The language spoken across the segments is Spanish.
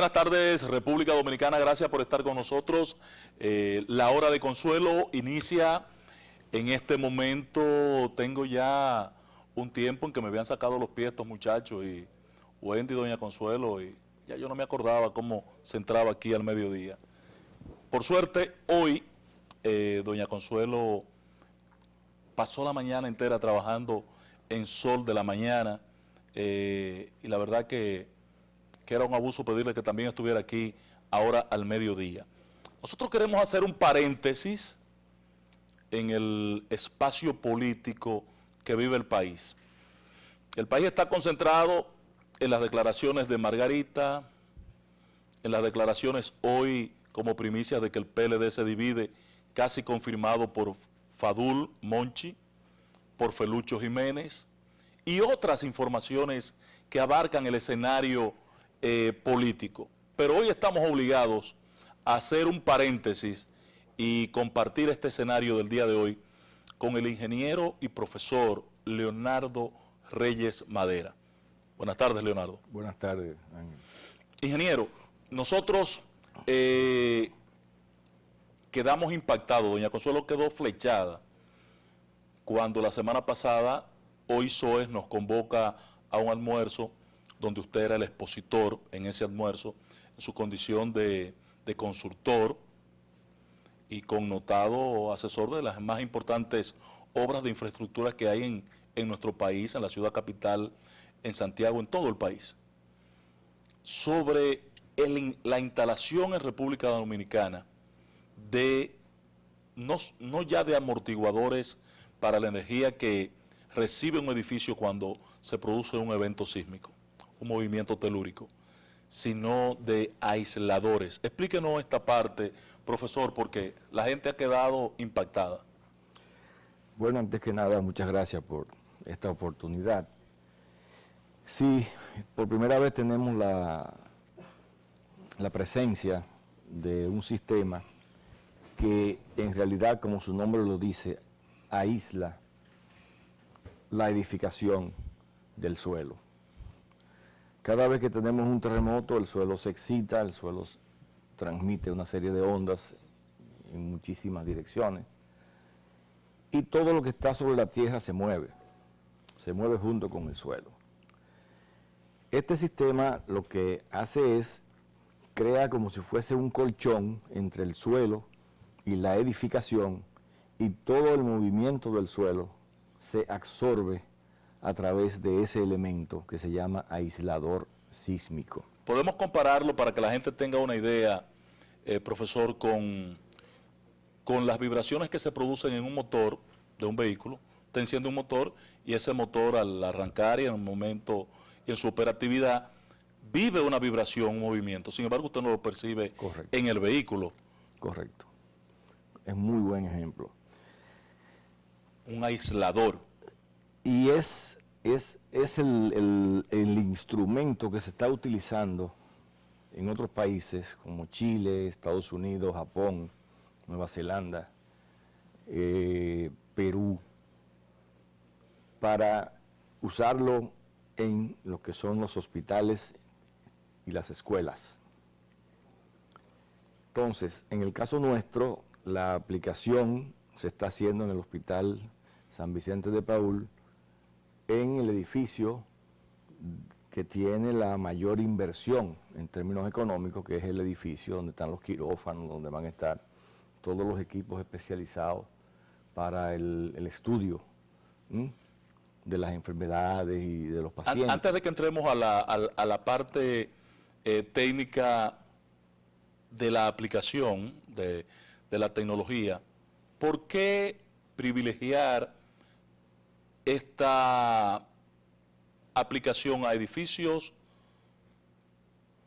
Buenas tardes, República Dominicana, gracias por estar con nosotros. La hora de consuelo inicia en este momento. Tengo ya un tiempo en que me habían sacado los pies estos muchachos, y Wendy, doña Consuelo, y ya yo no me acordaba cómo se entraba aquí al mediodía. Por suerte, hoy, doña Consuelo pasó la mañana entera trabajando en sol de la mañana, y la verdad que era un abuso pedirle que también estuviera aquí ahora al mediodía. Nosotros queremos hacer un paréntesis en el espacio político que vive el país. El país está concentrado en las declaraciones de Margarita, en las declaraciones hoy como primicias de que el PLD se divide, casi confirmado por Fadul Monchi, por Felucho Jiménez, y otras informaciones que abarcan el escenario político. Pero hoy estamos obligados a hacer un paréntesis y compartir este escenario del día de hoy con el ingeniero y profesor Leonardo Reyes Madera. Buenas tardes, Leonardo. Buenas tardes, Ángel. Ingeniero, nosotros quedamos impactados, doña Consuelo quedó flechada cuando la semana pasada hoy SOES nos convoca a un almuerzo donde usted era el expositor en ese almuerzo, en su condición de consultor y connotado asesor de las más importantes obras de infraestructura que hay en nuestro país, en la ciudad capital, en Santiago, en todo el país, sobre la instalación en República Dominicana de, no ya de amortiguadores para la energía que recibe un edificio cuando se produce un evento sísmico, un movimiento telúrico, sino de aisladores. Explíquenos esta parte, profesor, porque la gente ha quedado impactada. Bueno, antes que nada, muchas gracias por esta oportunidad. Sí, por primera vez tenemos la presencia de un sistema que en realidad, como su nombre lo dice, aísla la edificación del suelo. Cada vez que tenemos un terremoto, el suelo se excita, el suelo transmite una serie de ondas en muchísimas direcciones, y todo lo que está sobre la tierra se mueve junto con el suelo. Este sistema lo que hace es, crea como si fuese un colchón entre el suelo y la edificación, y todo el movimiento del suelo se absorbe a través de ese elemento que se llama aislador sísmico. Podemos compararlo para que la gente tenga una idea, profesor, con las vibraciones que se producen en un motor de un vehículo. Usted enciende un motor y ese motor, al arrancar y en el momento y en su operatividad, vive una vibración, un movimiento. Sin embargo, usted no lo percibe. Correcto. En el vehículo. Correcto. Es muy buen ejemplo. Un aislador. Y es el instrumento que se está utilizando en otros países como Chile, Estados Unidos, Japón, Nueva Zelanda, Perú, para usarlo en lo que son los hospitales y las escuelas. Entonces, en el caso nuestro, la aplicación se está haciendo en el Hospital San Vicente de Paúl, en el edificio que tiene la mayor inversión en términos económicos, que es el edificio donde están los quirófanos, donde van a estar todos los equipos especializados para el estudio de las enfermedades y de los pacientes. Antes de que entremos a la parte técnica de la aplicación de la tecnología, ¿por qué privilegiar esta aplicación a edificios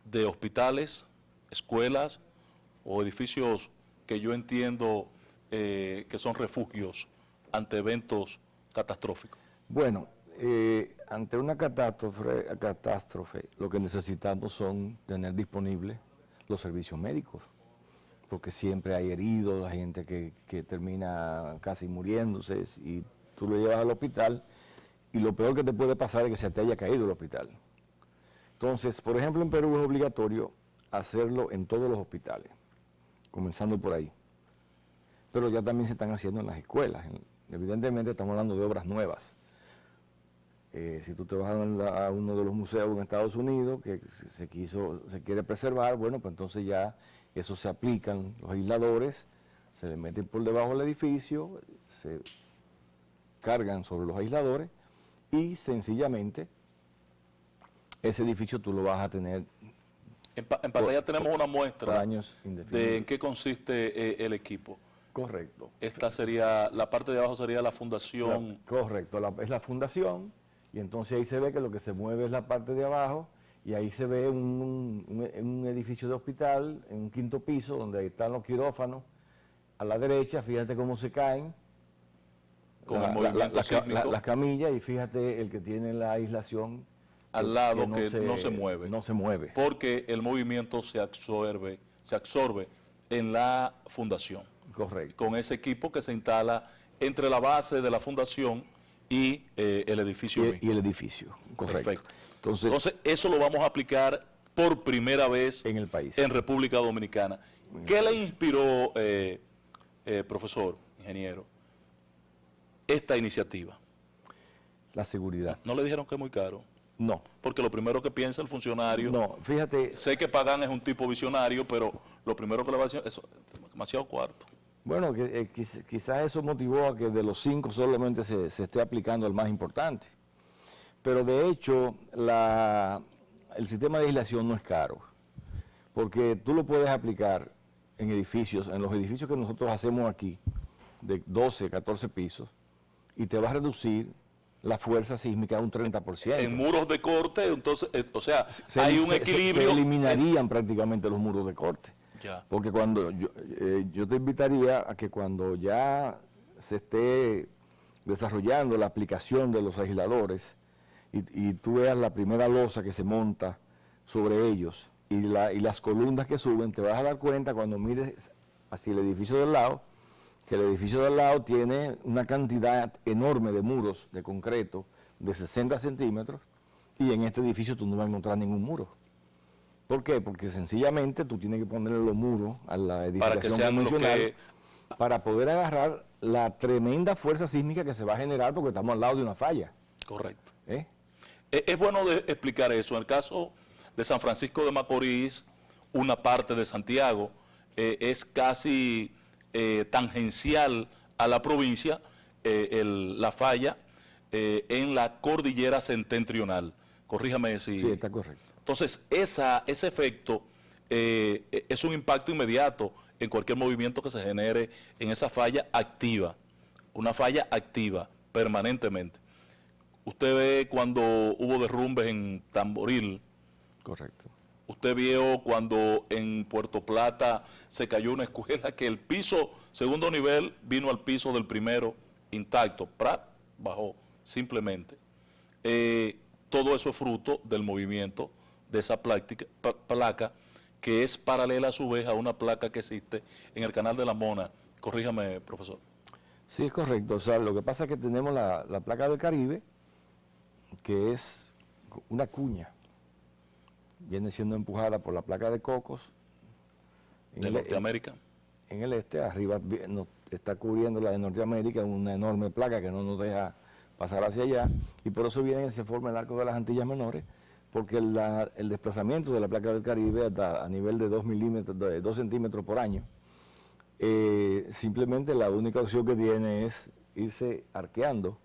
de hospitales, escuelas o edificios que yo entiendo que son refugios ante eventos catastróficos? Bueno, ante una catástrofe, lo que necesitamos son tener disponibles los servicios médicos, porque siempre hay heridos, hay gente que termina casi muriéndose, y tú lo llevas al hospital y lo peor que te puede pasar es que se te haya caído el hospital. Entonces, por ejemplo, en Perú es obligatorio hacerlo en todos los hospitales, comenzando por ahí. Pero ya también se están haciendo en las escuelas. Evidentemente estamos hablando de obras nuevas. Si tú te vas a uno de los museos en Estados Unidos que se quiere preservar, bueno, pues entonces ya eso se aplican los aisladores, se le meten por debajo del edificio, se cargan sobre los aisladores y sencillamente ese edificio tú lo vas a tener. En pantalla tenemos una muestra años de en qué consiste el equipo. Correcto. Esta sería, la parte de abajo sería la fundación. Correcto, es la fundación, y entonces ahí se ve que lo que se mueve es la parte de abajo, y ahí se ve un edificio de hospital, en un quinto piso, donde ahí están los quirófanos. A la derecha, fíjate cómo se caen Con el movimiento sísmico. las camillas, y fíjate el que tiene la aislación al lado que no se mueve. No se mueve. Porque el movimiento se absorbe en la fundación. Correcto. Con ese equipo que se instala entre la base de la fundación y el edificio mismo. Y el edificio, correcto. Perfecto. Entonces, eso lo vamos a aplicar por primera vez en el país. En República Dominicana. ¿Qué le inspiró, profesor, ingeniero, esta iniciativa? La seguridad. ¿No le dijeron que es muy caro? No. Porque lo primero que piensa el funcionario... No, fíjate... Sé que Pagán es un tipo visionario, pero lo primero que le va a decir es demasiado cuarto. Bueno, quizás eso motivó a que de los 5 solamente se esté aplicando el más importante. Pero de hecho, el sistema de aislación no es caro, porque tú lo puedes aplicar en edificios, en los edificios que nosotros hacemos aquí, de 12, 14 pisos, y te va a reducir la fuerza sísmica a un 30%. En muros de corte, entonces, o sea, hay un equilibrio. Se eliminarían prácticamente los muros de corte. Ya. Porque cuando yo te invitaría a que cuando ya se esté desarrollando la aplicación de los aisladores y tú veas la primera losa que se monta sobre ellos y las columnas que suben, te vas a dar cuenta cuando mires hacia el edificio del lado, que el edificio del lado tiene una cantidad enorme de muros de concreto de 60 centímetros y en este edificio tú no vas a encontrar ningún muro. ¿Por qué? Porque sencillamente tú tienes que ponerle los muros a la edificación convencional para poder agarrar la tremenda fuerza sísmica que se va a generar porque estamos al lado de una falla. Correcto. Es bueno explicar eso. En el caso de San Francisco de Macorís, una parte de Santiago, es casi tangencial a la provincia, la falla en la cordillera septentrional. Corríjame si... Sí, está correcto. Entonces, ese efecto es un impacto inmediato en cualquier movimiento que se genere en esa falla activa, una falla activa permanentemente. Usted ve cuando hubo derrumbes en Tamboril. Correcto. Usted vio cuando en Puerto Plata se cayó una escuela que el piso, segundo nivel, vino al piso del primero intacto. Bajó simplemente. Todo eso es fruto del movimiento de esa placa que es paralela a su vez a una placa que existe en el Canal de la Mona. Corríjame, profesor. Sí, es correcto. O sea, lo que pasa es que tenemos la placa del Caribe, que es una cuña. Viene siendo empujada por la placa de Cocos. ¿De Norteamérica? En el este, arriba nos está cubriendo la de Norteamérica, una enorme placa que no nos deja pasar hacia allá, y por eso viene y se forma el arco de las Antillas Menores, porque el desplazamiento de la placa del Caribe a nivel de 2 centímetros por año, simplemente la única opción que tiene es irse arqueando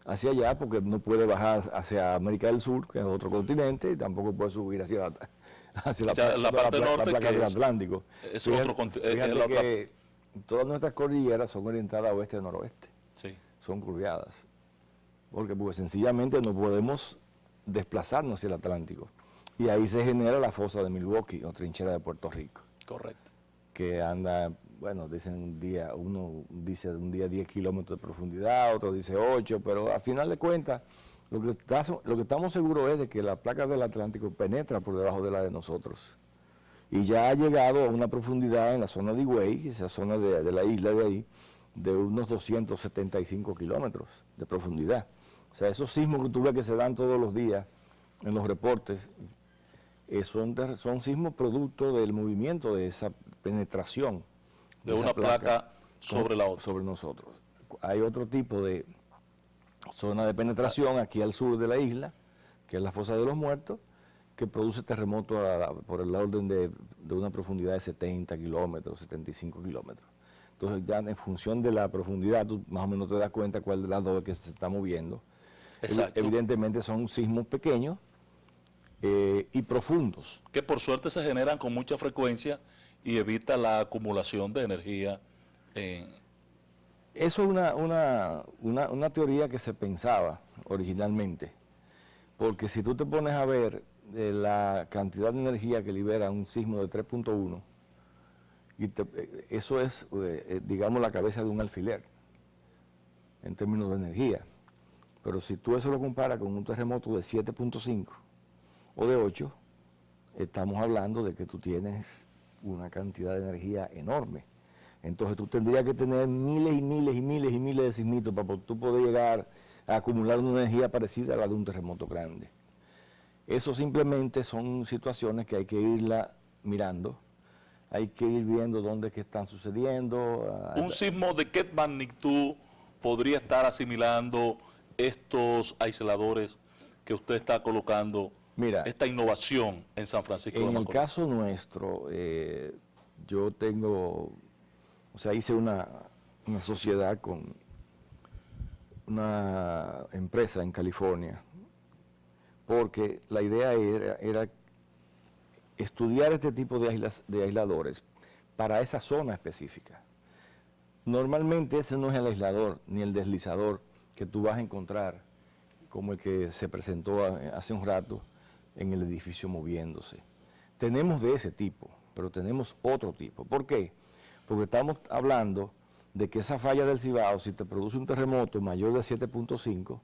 hacia allá, porque no puede bajar hacia América del Sur, que es otro continente, y tampoco puede subir hacia la parte norte, placa del Atlántico. Es otro fíjate que todas nuestras cordilleras son orientadas oeste-noroeste, sí. Son curviadas, porque sencillamente no podemos desplazarnos hacia el Atlántico. Y ahí se genera la fosa de Milwaukee, o trinchera de Puerto Rico. Correcto. Que anda, bueno, uno dice un día 10 kilómetros de profundidad, otro dice 8, pero a final de cuentas, lo que estamos seguros es de que la placa del Atlántico penetra por debajo de la de nosotros. Y ya ha llegado a una profundidad en la zona de Higüey, esa zona de la isla de ahí, de unos 275 kilómetros de profundidad. O sea, esos sismos que tú ves que se dan todos los días en los reportes, son sismos producto del movimiento de esa penetración de esa una placa sobre la otra. sobre nosotros. Hay otro tipo de zona de penetración aquí al sur de la isla, que es la Fosa de los Muertos, que produce terremotos por el orden de una profundidad de 70 kilómetros, 75 kilómetros. Entonces ya en función de la profundidad, tú más o menos te das cuenta cuál de las dos que se está moviendo. Exacto. Evidentemente son sismos pequeños y profundos. Que por suerte se generan con mucha frecuencia y evita la acumulación de energía. Eso es una teoría que se pensaba originalmente, porque si tú te pones a ver la cantidad de energía que libera un sismo de 3.1, eso es, digamos, la cabeza de un alfiler en términos de energía. Pero si tú eso lo comparas con un terremoto de 7.5 o de 8, estamos hablando de que tú tienes una cantidad de energía enorme. Entonces tú tendrías que tener miles y miles y miles y miles de sismitos para tú poder llegar a acumular una energía parecida a la de un terremoto grande. Eso simplemente son situaciones que hay que irla mirando, hay que ir viendo dónde es que están sucediendo. ¿Un sismo de qué magnitud podría estar asimilando estos aisladores que usted está colocando, esta innovación en San Francisco de Macorís? En el caso nuestro, yo tengo, hice una sociedad con una empresa en California, porque la idea era estudiar este tipo de aisladores para esa zona específica. Normalmente ese no es el aislador ni el deslizador que tú vas a encontrar como el que se presentó hace un rato en el edificio moviéndose. Tenemos de ese tipo, pero tenemos otro tipo. ¿Por qué? Porque estamos hablando de que esa falla del Cibao, si te produce un terremoto mayor de 7.5,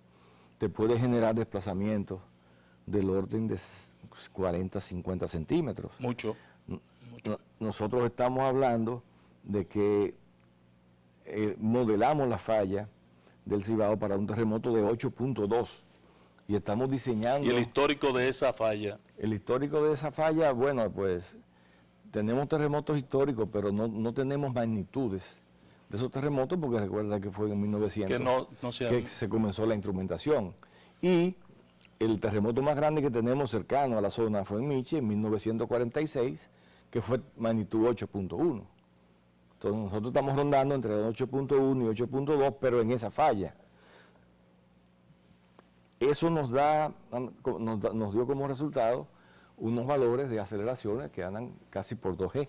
te puede generar desplazamientos del orden de 40, 50 centímetros. Mucho. Nosotros estamos hablando de que modelamos la falla del Cibao para un terremoto de 8.2 y estamos diseñando... ¿Y el histórico de esa falla? El histórico de esa falla, bueno, pues tenemos terremotos históricos, pero no tenemos magnitudes de esos terremotos, porque recuerda que fue en 1900 que se comenzó la instrumentación. Y el terremoto más grande que tenemos cercano a la zona fue en Michi, en 1946, que fue magnitud 8.1. Entonces nosotros estamos rondando entre 8.1 y 8.2, pero en esa falla. Eso nos dio como resultado unos valores de aceleraciones que andan casi por 2G.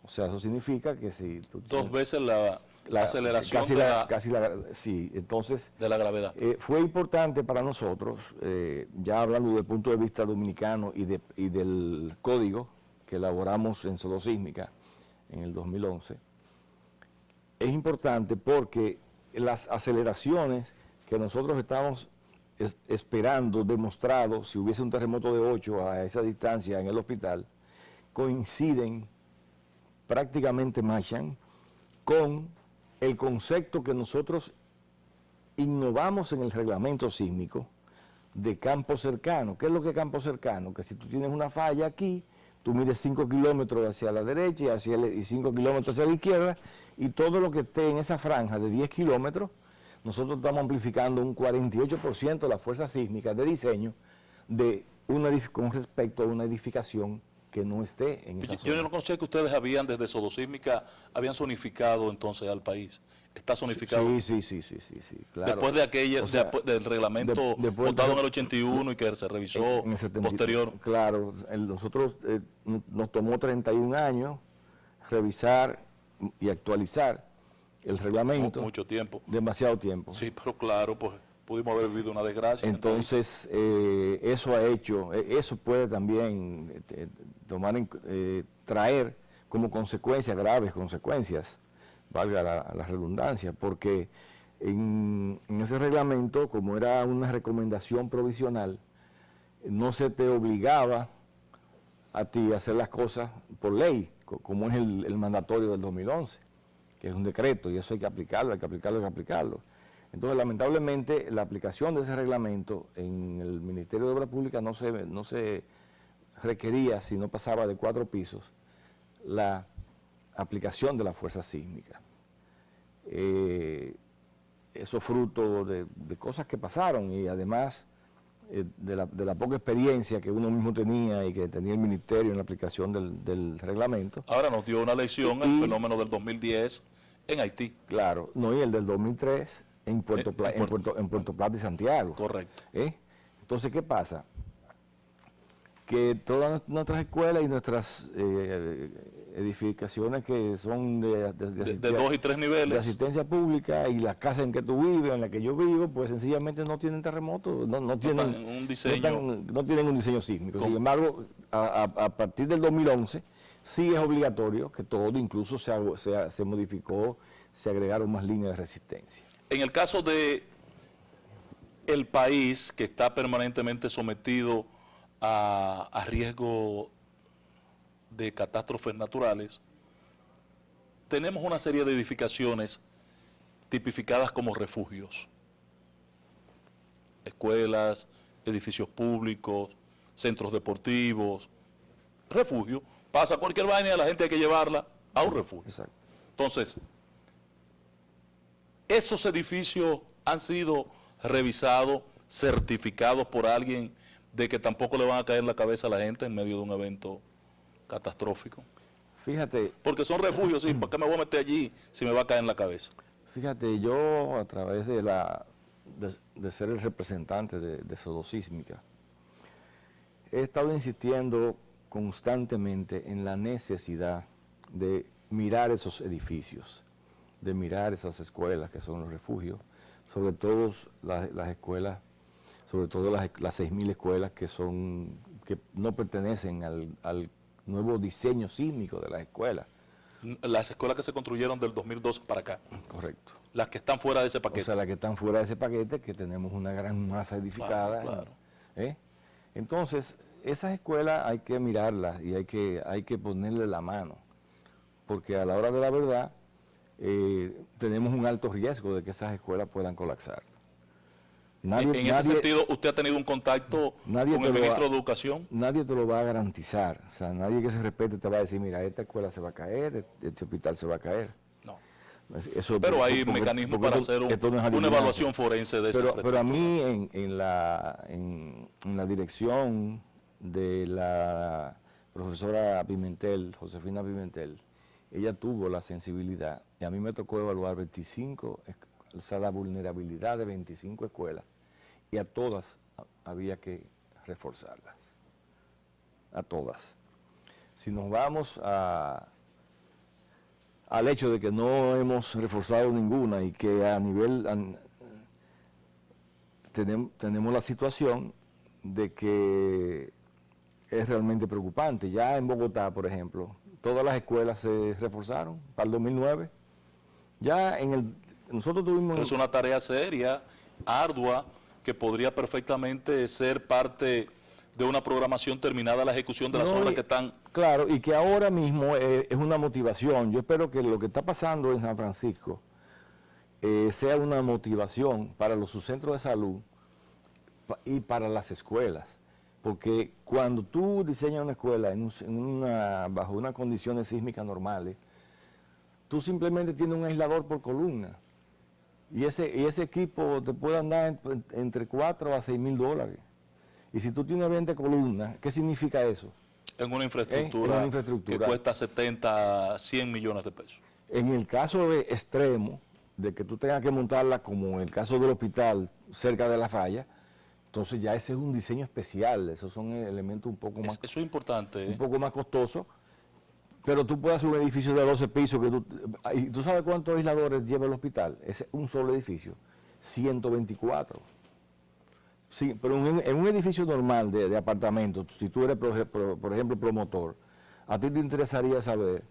O sea, eso significa que si tú... Dos veces la aceleración sí, entonces... de la gravedad. Fue importante para nosotros, ya hablando desde el punto de vista dominicano y del código que elaboramos en Solosísmica en el 2011, es importante porque las aceleraciones que nosotros estamos esperando, demostrado, si hubiese un terremoto de 8 a esa distancia en el hospital, coinciden, prácticamente machan, con el concepto que nosotros innovamos en el reglamento sísmico de campo cercano. ¿Qué es lo que es campo cercano? Que si tú tienes una falla aquí, tú mides 5 kilómetros hacia la derecha y 5 kilómetros hacia la izquierda, y todo lo que esté en esa franja de 10 kilómetros, nosotros estamos amplificando un 48% de la fuerza sísmica de diseño con respecto a una edificación que no esté en esa zona. Yo no conocía que ustedes desde Solosísmica, habían zonificado entonces al país. ¿Está zonificado? Sí, claro. Después de del reglamento votado en el 81 y que se revisó en el posterior. Claro, nosotros nos tomó 31 años revisar y actualizar el reglamento. Mucho tiempo. Demasiado tiempo. Sí, pero claro, pues pudimos haber vivido una desgracia. Entonces, eso puede también traer como consecuencias, graves consecuencias, valga la redundancia, porque en ese reglamento, como era una recomendación provisional, no se te obligaba a ti a hacer las cosas por ley, como es el mandatorio del 2011, que es un decreto, y eso hay que aplicarlo. Entonces, lamentablemente, la aplicación de ese reglamento en el Ministerio de Obras Públicas no se requería, si no pasaba de 4 pisos, la aplicación de la fuerza sísmica. Eso fruto de cosas que pasaron y además de la poca experiencia que uno mismo tenía y que tenía el ministerio en la aplicación del reglamento. Ahora nos dio una lección el fenómeno del 2010 en Haití. Claro, no, y el del 2003 en Puerto Plata y Santiago. Correcto. Entonces, ¿qué pasa? Que todas nuestras escuelas y nuestras edificaciones que son de 2 y 3 niveles. De asistencia pública y las casas en que tú vives, en la que yo vivo, pues sencillamente no tienen terremotos, no tienen un diseño. no tienen un diseño sísmico. Sin embargo, a partir del 2011 sí es obligatorio que todo, incluso se modificó, se agregaron más líneas de resistencia. En el caso de el país que está permanentemente sometido a riesgo de catástrofes naturales, tenemos una serie de edificaciones tipificadas como refugios. Escuelas, edificios públicos, centros deportivos, refugio. Pasa cualquier vaina y a la gente hay que llevarla a un refugio. Exacto. Entonces, esos edificios han sido revisados, certificados por alguien de que tampoco le van a caer la cabeza a la gente en medio de un evento catastrófico. Fíjate. Porque son refugios, sí, ¿para qué me voy a meter allí si me va a caer en la cabeza? Fíjate, yo a través de ser el representante de Sodosísmica, he estado insistiendo constantemente en la necesidad de mirar esos edificios, de mirar esas escuelas que son los refugios, sobre todo las escuelas, sobre todo las 6.000 escuelas que no pertenecen al nuevo diseño sísmico de las escuelas. Las escuelas que se construyeron del 2012 para acá. Correcto. Las que están fuera de ese paquete. O sea, las que están fuera de ese paquete, que tenemos una gran masa edificada. Claro. Entonces, esas escuelas hay que mirarlas y hay que ponerle la mano, porque a la hora de la verdad tenemos un alto riesgo de que esas escuelas puedan colapsar. En ese sentido, ¿usted ha tenido un contacto con el ministro de Educación? Nadie te lo va a garantizar. O sea, nadie que se respete te va a decir, mira, esta escuela se va a caer, este hospital se va a caer. No. Eso, pero hay mecanismos para hacer una evaluación forense de esa infraestructura. Pero a mí, en la dirección de la profesora Pimentel, Josefina Pimentel, ella tuvo la sensibilidad, y a mí me tocó evaluar 25, o sea, la vulnerabilidad de 25 escuelas, y a todas había que reforzarlas, a todas. Si nos vamos al hecho de que no hemos reforzado ninguna y que a nivel tenemos la situación de que es realmente preocupante. Ya en Bogotá, por ejemplo, todas las escuelas se reforzaron para el 2009. Ya nosotros tuvimos... Es una tarea seria, ardua, que podría perfectamente ser parte de una programación terminada la ejecución de las obras que están... Claro, y que ahora mismo es una motivación. Yo espero que lo que está pasando en San Francisco sea una motivación para los subcentros de salud y para las escuelas. Porque cuando tú diseñas una escuela bajo unas condiciones sísmicas normales, tú simplemente tienes un aislador por columna. Y ese equipo te puede andar entre 4 a 6 mil dólares. Y si tú tienes 20 columnas, ¿qué significa eso? En una infraestructura, que cuesta 70, 100 millones de pesos. En el caso extremo, de que tú tengas que montarla, como en el caso del hospital, cerca de la falla, entonces ya ese es un diseño especial, esos son elementos un poco más... Eso es importante. Un poco más costoso, pero tú puedes hacer un edificio de 12 pisos, ¿y tú sabes cuántos aisladores lleva el hospital? Es un solo edificio, 124. Sí, pero en un edificio normal de apartamentos, si tú eres, por ejemplo, promotor, a ti te interesaría saber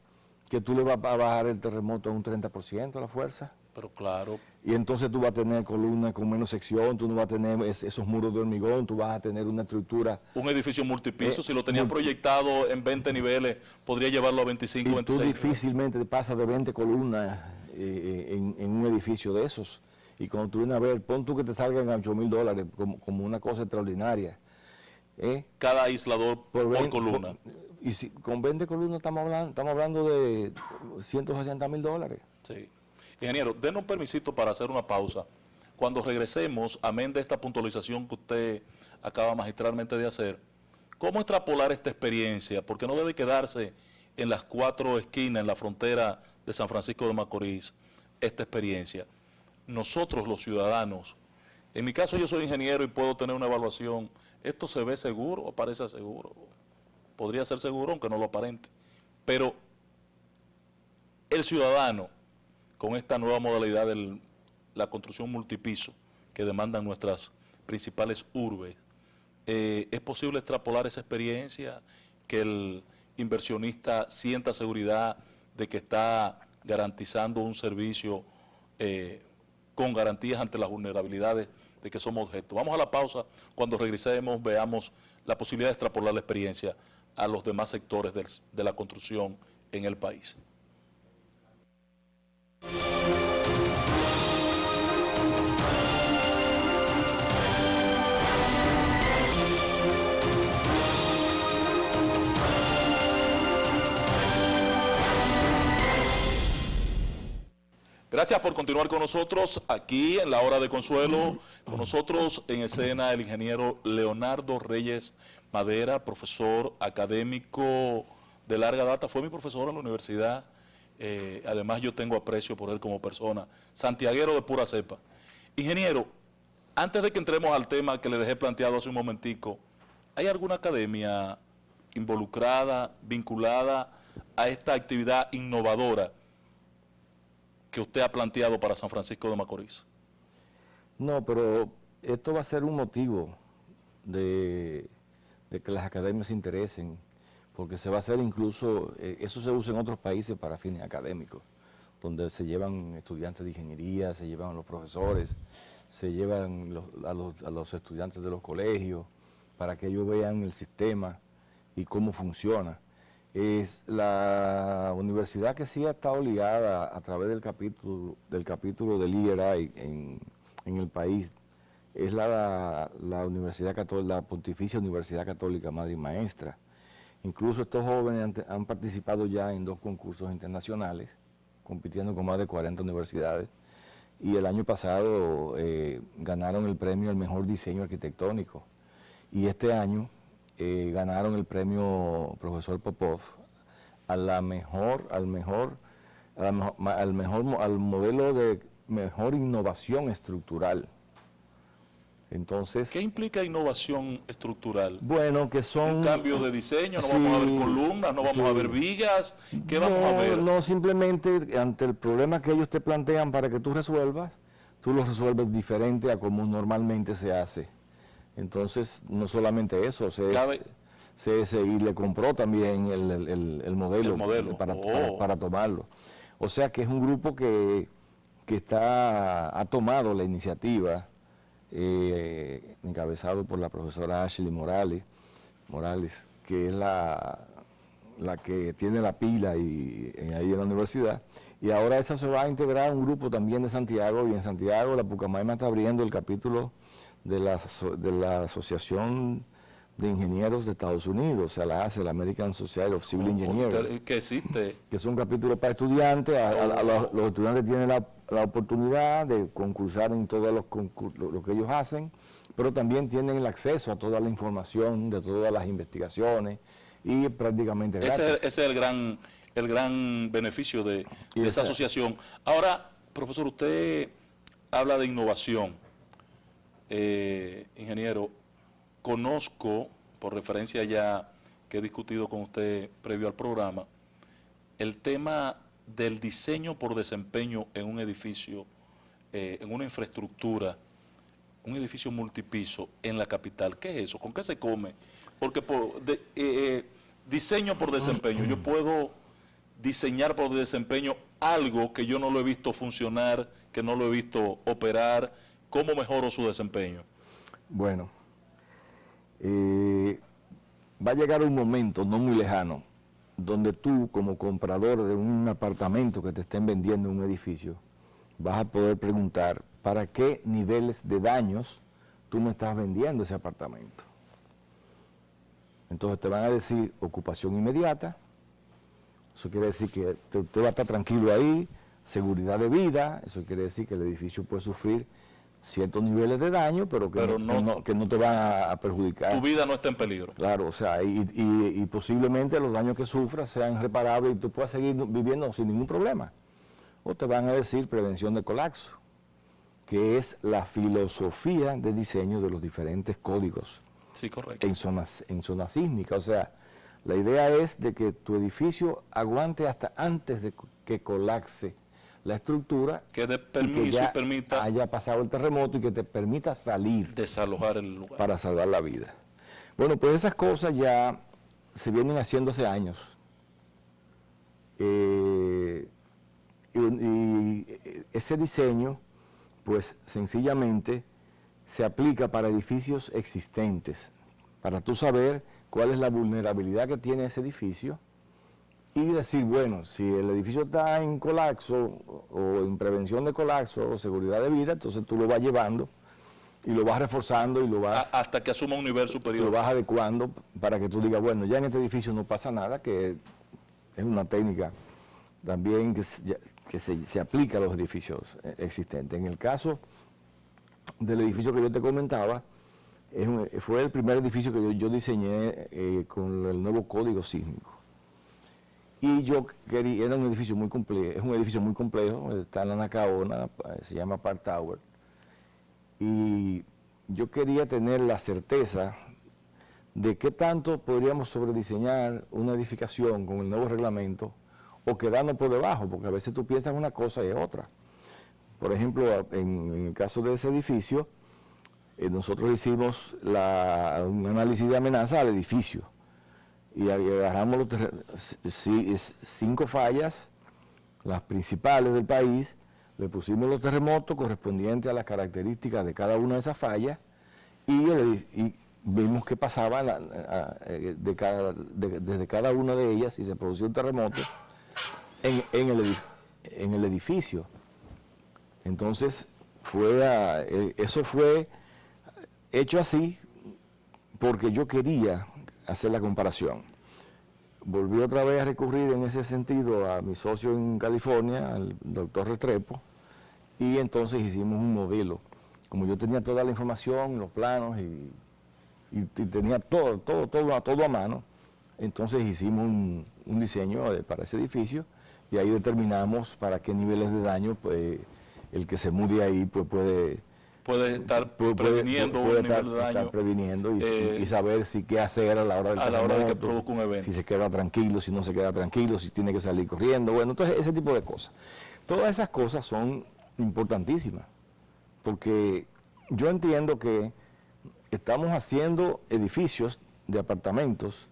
que tú le vas a bajar el terremoto a un 30% a la fuerza. Pero claro. Y entonces tú vas a tener columnas con menos sección, tú no vas a tener esos muros de hormigón, tú vas a tener una estructura... Un edificio multipiso, si lo tenían proyectado en 20 niveles, podría llevarlo a 25, 26. Tú difícilmente pasas de 20 columnas en un edificio de esos. Y cuando tú vienes a ver, pon tú que te salgan a $8,000 como una cosa extraordinaria. cada aislador por columna. Y si con 20 columnas estamos hablando de $160,000. Sí. Ingeniero, denos un permisito para hacer una pausa. Cuando regresemos, amén de esta puntualización que usted acaba magistralmente de hacer, ¿cómo extrapolar esta experiencia? Porque no debe quedarse en las 4 esquinas, en la frontera de San Francisco de Macorís, esta experiencia. Nosotros los ciudadanos, en mi caso yo soy ingeniero y puedo tener una evaluación, ¿esto se ve seguro o parece seguro? Podría ser seguro aunque no lo aparente. Pero el ciudadano, con esta nueva modalidad de la construcción multipiso que demandan nuestras principales urbes, ¿es posible extrapolar esa experiencia, que el inversionista sienta seguridad de que está garantizando un servicio con garantías ante las vulnerabilidades de que somos objeto? Vamos a la pausa. Cuando regresemos veamos la posibilidad de extrapolar la experiencia a los demás sectores de la construcción en el país. Gracias por continuar con nosotros aquí en la Hora de Consuelo. Con nosotros en escena el ingeniero Leonardo Reyes Madera, profesor académico de larga data. Fue mi profesor en la universidad. Además yo tengo aprecio por él como persona. Santiaguero de pura cepa. Ingeniero, antes de que entremos al tema que le dejé planteado hace un momentico, ¿hay alguna academia involucrada, vinculada a esta actividad innovadora que usted ha planteado para San Francisco de Macorís? No, pero esto va a ser un motivo de que las academias se interesen, porque se va a hacer incluso, eso se usa en otros países para fines académicos, donde se llevan estudiantes de ingeniería, se llevan a los profesores, se llevan a los estudiantes de los colegios, para que ellos vean el sistema y cómo funciona. Es la universidad que sí ha estado ligada a través del capítulo del IRI en el país, es la Universidad Católica, la Pontificia Universidad Católica Madre y Maestra. Incluso estos jóvenes han participado ya en 2 concursos internacionales, compitiendo con más de 40 universidades, y el año pasado ganaron el premio al mejor diseño arquitectónico, y este año ganaron el premio Profesor Popov al modelo de mejor innovación estructural. Entonces, ¿qué implica innovación estructural? Bueno, que son... Un cambio de diseño, no sí, vamos a ver columnas, no vamos a ver vigas, ¿qué vamos a ver? No, simplemente ante el problema que ellos te plantean para que tú resuelvas, tú lo resuelves diferente a como normalmente se hace. Entonces, no solamente eso, y le compró también el modelo para tomarlo. O sea que es un grupo que ha tomado la iniciativa, encabezado por la profesora Ashley Morales, que es la que tiene la pila ahí en la universidad, y ahora esa se va a integrar a un grupo también de Santiago, y en Santiago la Pucamaima está abriendo el capítulo de la Asociación de Ingenieros de Estados Unidos, o sea, la ASE, la American Society of Civil Engineers. ¿Qué existe? Que es un capítulo para estudiantes, los estudiantes tienen la oportunidad de concursar en todos lo que ellos hacen, pero también tienen el acceso a toda la información de todas las investigaciones y prácticamente gratis. Ese es el gran beneficio de esa asociación. Ahora, profesor, usted habla de innovación. Ingeniero, conozco, por referencia ya que he discutido con usted previo al programa, el tema del diseño por desempeño en un edificio, en una infraestructura, un edificio multipiso en la capital. ¿Qué es eso? ¿Con qué se come? Porque diseño por desempeño, yo puedo diseñar por desempeño algo que yo no lo he visto funcionar, que no lo he visto operar. ¿Cómo mejoro su desempeño? Bueno, va a llegar un momento no muy lejano donde tú, como comprador de un apartamento que te estén vendiendo en un edificio, vas a poder preguntar para qué niveles de daños tú me estás vendiendo ese apartamento. Entonces te van a decir ocupación inmediata, eso quiere decir que usted va a estar tranquilo ahí, seguridad de vida, eso quiere decir que el edificio puede sufrir ciertos niveles de daño, pero que no te van a perjudicar. Tu vida no está en peligro. Claro, o sea, y posiblemente los daños que sufras sean reparables y tú puedas seguir viviendo sin ningún problema. O te van a decir prevención de colapso, que es la filosofía de diseño de los diferentes códigos. Sí, correcto. En zonas sísmicas. O sea, la idea es de que tu edificio aguante hasta antes de que colapse la estructura, que dé permiso y que ya permita haya pasado el terremoto y que te permita salir, desalojar el lugar. para salvar la vida. Bueno, pues esas cosas ya se vienen haciendo hace años. Y ese diseño, pues sencillamente se aplica para edificios existentes, para tú saber cuál es la vulnerabilidad que tiene ese edificio y decir, bueno, si el edificio está en colapso o en prevención de colapso o seguridad de vida, entonces tú lo vas llevando y lo vas reforzando y lo vas... hasta que asuma un nivel superior. Lo vas adecuando para que tú digas, bueno, ya en este edificio no pasa nada, que es una técnica también que se aplica a los edificios existentes. En el caso del edificio que yo te comentaba, fue el primer edificio que yo diseñé con el nuevo código sísmico. Y yo quería, era un edificio muy complejo, es un edificio muy complejo, está en la Nacaona, se llama Park Tower. Y yo quería tener la certeza de qué tanto podríamos sobrediseñar una edificación con el nuevo reglamento o quedarnos por debajo, porque a veces tú piensas una cosa y es otra. Por ejemplo, en el caso de ese edificio, nosotros hicimos un análisis de amenaza al edificio y agarramos 5 fallas, las principales del país, le pusimos los terremotos correspondientes a las características de cada una de esas fallas y vimos qué pasaba desde cada una de ellas si se producía un terremoto en el edificio. Entonces, eso fue hecho así porque yo quería hacer la comparación. Volví otra vez a recurrir en ese sentido a mi socio en California, al doctor Restrepo, y entonces hicimos un modelo. Como yo tenía toda la información, los planos y tenía todo a mano, entonces hicimos un diseño para ese edificio y ahí determinamos para qué niveles de daño pues, el que se mude ahí pues puede estar previniendo un nivel de daño. Estar previniendo y saber qué hacer a la hora del terremoto, hora de que produzca un evento. Si se queda tranquilo, si no se queda tranquilo, si tiene que salir corriendo. Bueno, entonces ese tipo de cosas. Todas esas cosas son importantísimas, porque yo entiendo que estamos haciendo edificios de apartamentos,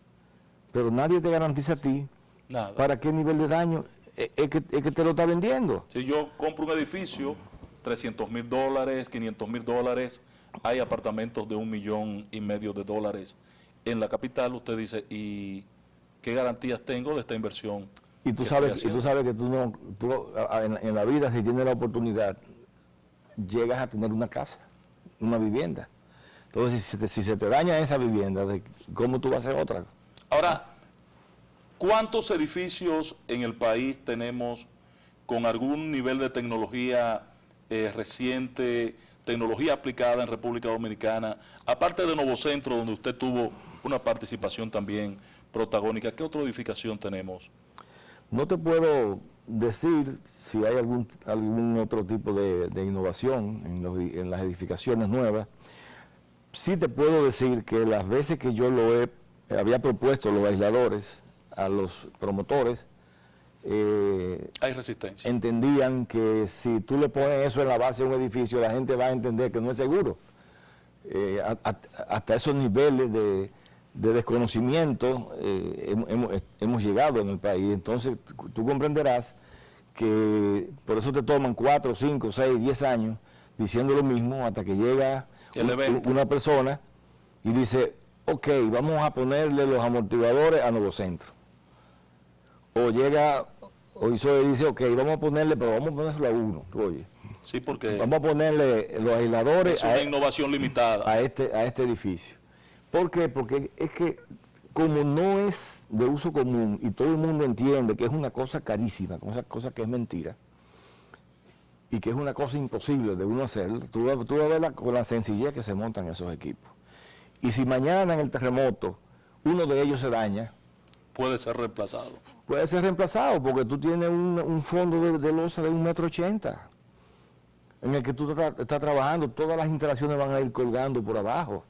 pero nadie te garantiza a ti nada para qué nivel de daño es que te lo está vendiendo. Si yo compro un edificio, $300,000, $500,000, hay apartamentos de $1,500,000 en la capital, usted dice, ¿y qué garantías tengo de esta inversión? Y tú sabes que en la vida, si tienes la oportunidad, llegas a tener una casa, una vivienda. Entonces, si se te daña esa vivienda, ¿cómo tú vas a hacer otra? Ahora, ¿cuántos edificios en el país tenemos con algún nivel de tecnología reciente, tecnología aplicada en República Dominicana? Aparte de Novocentro, donde usted tuvo una participación también protagónica, ¿qué otra edificación tenemos? No te puedo decir si hay algún otro tipo de innovación en las edificaciones nuevas. Sí te puedo decir que las veces que yo había propuesto los aisladores a los promotores, hay resistencia. Entendían que si tú le pones eso en la base de un edificio, la gente va a entender que no es seguro. Hasta esos niveles de desconocimiento hemos llegado en el país. Entonces, tú comprenderás que por eso te toman 4, 5, 6, 10 años diciendo lo mismo hasta que llega una persona y dice, ok, vamos a ponerle los amortiguadores a Novocentro. O llega, o dice, ok, vamos a ponerle, pero vamos a ponérselo a uno, oye. Sí, porque vamos a ponerle los aisladores es una innovación limitada a este edificio. ¿Por qué? Porque es que como no es de uso común y todo el mundo entiende que es una cosa carísima, una cosa que es mentira, y que es una cosa imposible de uno hacer, tú vas a ver con la sencillez que se montan esos equipos. Y si mañana en el terremoto uno de ellos se daña, puede ser reemplazado. Puede ser reemplazado porque tú tienes un fondo de losa de 1,80 m en el que tú estás trabajando, todas las instalaciones van a ir colgando por abajo.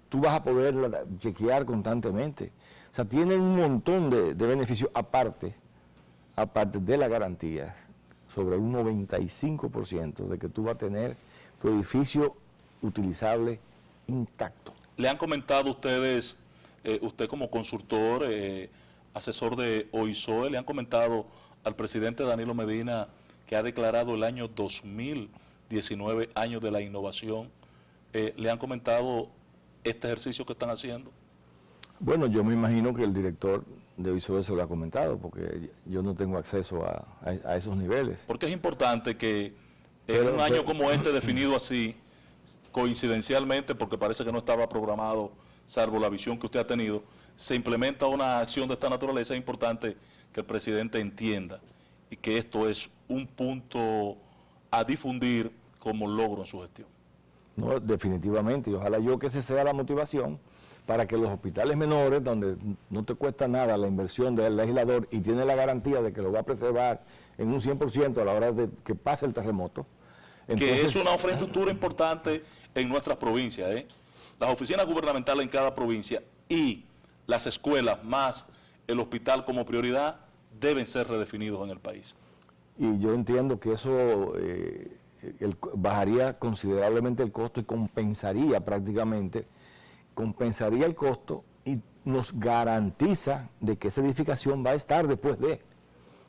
Tú vas a poder chequear constantemente. O sea, tienen un montón de beneficios aparte de la garantía, sobre un 95% de que tú vas a tener tu edificio utilizable intacto. ¿Le han comentado ustedes, usted como consultor, asesor de OISOE, le han comentado al presidente Danilo Medina que ha declarado el año 2019 año de la innovación? ¿Le han comentado este ejercicio que están haciendo? Bueno, yo me imagino que el director de OISOE se lo ha comentado, porque yo no tengo acceso a esos niveles. Porque es importante que en un año como este, definido así, coincidencialmente, porque parece que no estaba programado, salvo la visión que usted ha tenido, se implementa una acción de esta naturaleza. Es importante que el presidente entienda y que esto es un punto a difundir como logro en su gestión. No, definitivamente, y ojalá yo que esa sea la motivación para que los hospitales menores, donde no te cuesta nada la inversión del legislador y tiene la garantía de que lo va a preservar en un 100% a la hora de que pase el terremoto. Entonces, que es una infraestructura importante en nuestras provincias, las oficinas gubernamentales en cada provincia y las escuelas más el hospital como prioridad deben ser redefinidos en el país. Y yo entiendo que eso bajaría considerablemente el costo y compensaría el costo y nos garantiza de que esa edificación va a estar después de,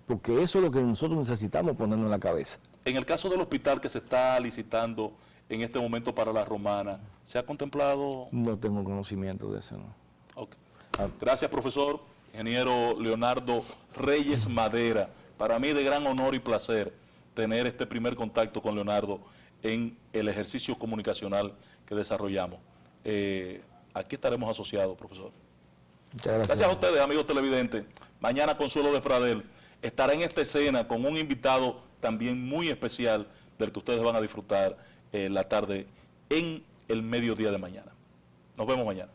porque eso es lo que nosotros necesitamos ponernos en la cabeza. En el caso del hospital que se está licitando en este momento para La Romana, ¿se ha contemplado? No tengo conocimiento de eso, ¿no? Okay. Gracias, profesor. Ingeniero Leonardo Reyes Madera. Para mí de gran honor y placer tener este primer contacto con Leonardo en el ejercicio comunicacional que desarrollamos. Aquí estaremos asociados, profesor. Muchas gracias. Gracias a ustedes, amigos televidentes. Mañana Consuelo Despradel estará en esta escena con un invitado también muy especial del que ustedes van a disfrutar la tarde en el mediodía de mañana. Nos vemos mañana.